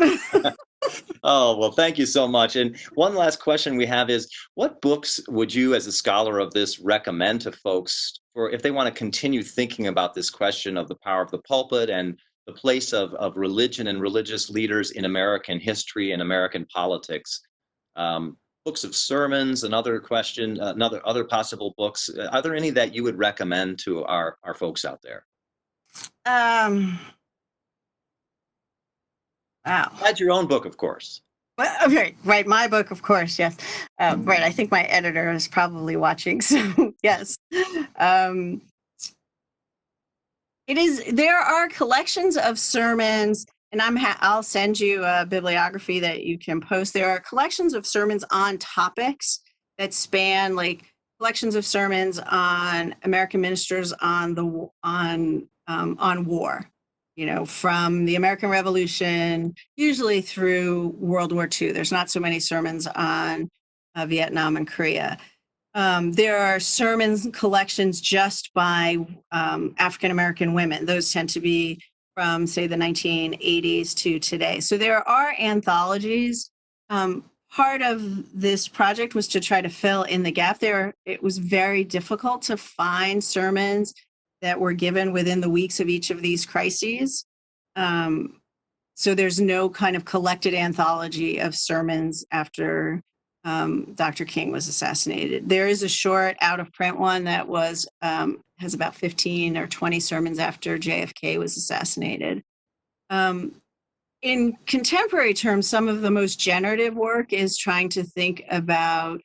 Oh, well, thank you so much. And one last question we have is, what books would you, as a scholar of this, recommend to folks for if they want to continue thinking about this question of the power of the pulpit and the place of religion and religious leaders in American history and American politics? Books of sermons, another question, other possible books. Are there any that you would recommend to our folks out there? Wow. Besides your own book, of course. Well, right. My book, of course, yes. Right. I think my editor is probably watching, so yes. It is. There are collections of sermons, and I'll send you a bibliography that you can post. There are collections of sermons on topics that span, like collections of sermons on American ministers on war. From the American Revolution, usually through World War II. There's not so many sermons on Vietnam and Korea. There are sermons collections just by African American women. Those tend to be from, say, the 1980s to today. So there are anthologies. Part of this project was to try to fill in the gap there. It was very difficult to find sermons that were given within the weeks of each of these crises. So there's no kind of collected anthology of sermons after Dr. King was assassinated. There is a short out-of-print one that has about 15 or 20 sermons after JFK was assassinated. In contemporary terms, some of the most generative work is trying to think about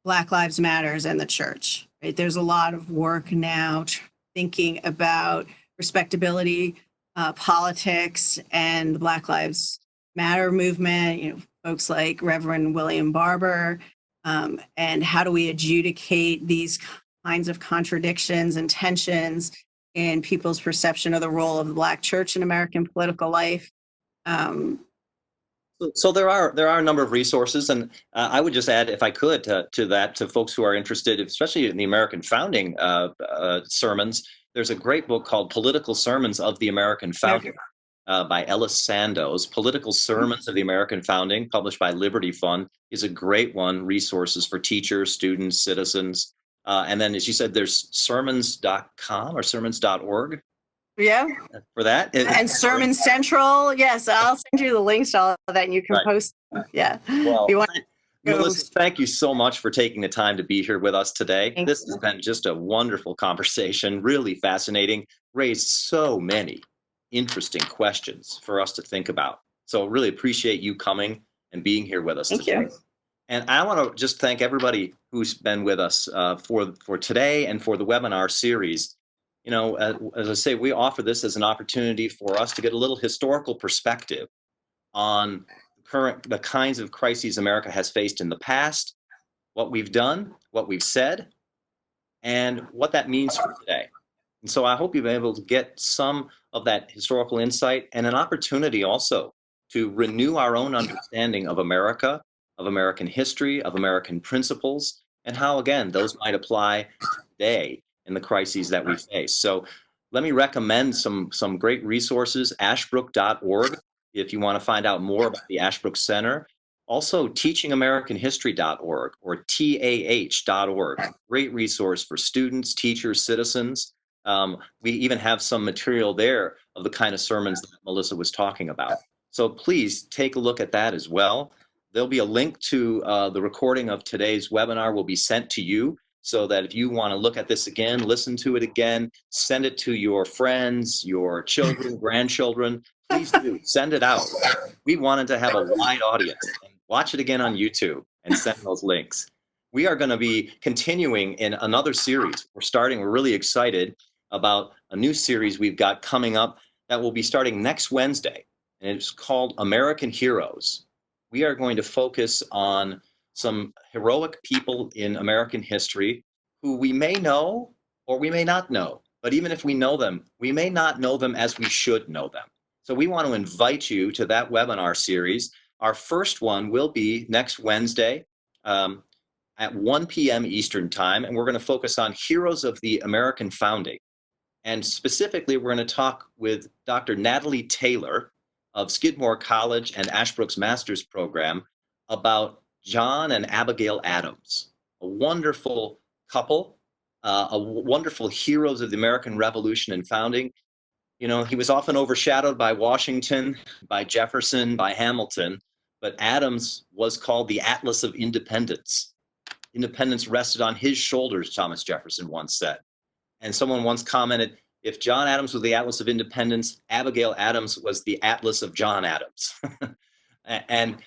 Black Lives Matters and the church. Right? There's a lot of work now thinking about respectability, politics, and the Black Lives Matter movement. Folks like Reverend William Barber, and how do we adjudicate these kinds of contradictions and tensions in people's perception of the role of the Black church in American political life. So there are a number of resources, and I would just add, if I could, to that, to folks who are interested, especially in the American founding sermons. There's a great book called Political Sermons of the American Founding by Ellis Sandoz. Political Sermons of the American Founding, published by Liberty Fund, is a great one. Resources for teachers, students, citizens. And then, as you said, there's sermons.com or sermons.org Yeah. for that. And Sermon Central. Yes, I'll send you the links to all of that and you can Right. post. Yeah. Well, If you want Melissa, thank you so much for taking the time to be here with us today. Thank This you. has been just a wonderful conversation, really fascinating, raised so many interesting questions for us to think about. So really appreciate you coming and being here with us Thank today. you. And I want to just thank everybody who's been with us for today and for the webinar series. You know, as I say, we offer this as an opportunity for us to get a little historical perspective on the kinds of crises America has faced in the past, what we've done, what we've said, and what that means for today. And so I hope you've been able to get some of that historical insight and an opportunity also to renew our own understanding of America, of American history, of American principles, and how, again, those might apply today in the crises that we face. So let me recommend some great resources, ashbrook.org, if you want to find out more about the Ashbrook Center. Also, teachingamericanhistory.org or TAH.org, great resource for students, teachers, citizens. We even have some material there of the kind of sermons that Melissa was talking about. So please take a look at that as well. There'll be a link to the recording of today's webinar will be sent to you, so that if you want to look at this again, listen to it again, send it to your friends, your children, grandchildren, please do, send it out. We wanted to have a wide audience. Watch it again on YouTube and send those links. We are going to be continuing in another series. We're really excited about a new series we've got coming up that will be starting next Wednesday, and it's called American Heroes. We are going to focus on some heroic people in American history who we may know or we may not know. But even if we know them, we may not know them as we should know them. So we want to invite you to that webinar series. Our first one will be next Wednesday at 1 p.m. Eastern Time, and we're going to focus on heroes of the American founding. And specifically, we're going to talk with Dr. Natalie Taylor of Skidmore College and Ashbrook's Master's Program about John and Abigail Adams, a wonderful couple, a wonderful heroes of the American Revolution and founding. You know, he was often overshadowed by Washington, by Jefferson, by Hamilton, but Adams was called the Atlas of Independence. Independence rested on his shoulders, Thomas Jefferson once said. And someone once commented, if John Adams was the Atlas of Independence, Abigail Adams was the Atlas of John Adams. And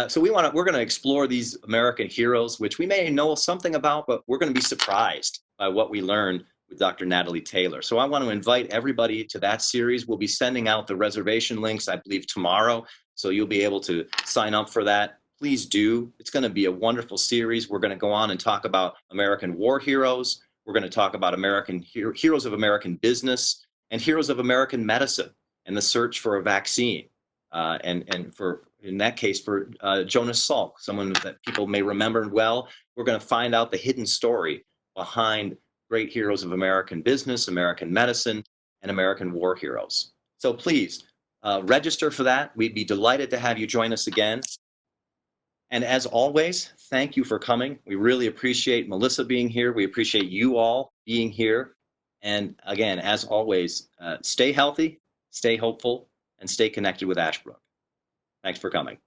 so we're going to explore these American heroes, which we may know something about, but we're going to be surprised by what we learned with Dr. Natalie Taylor. So I want to invite everybody to that series. We'll be sending out the reservation links, I believe, tomorrow. So you'll be able to sign up for that. Please do. It's going to be a wonderful series. We're going to go on and talk about American war heroes. We're going to talk about American heroes of American business and heroes of American medicine and the search for a vaccine. And for, in that case, for Jonas Salk, someone that people may remember well. We're going to find out the hidden story behind great heroes of American business, American medicine, and American war heroes. So please register for that. We'd be delighted to have you join us again. And as always, thank you for coming. We really appreciate Melissa being here. We appreciate you all being here. And again, as always, stay healthy, stay hopeful, and stay connected with Ashbrook. Thanks for coming.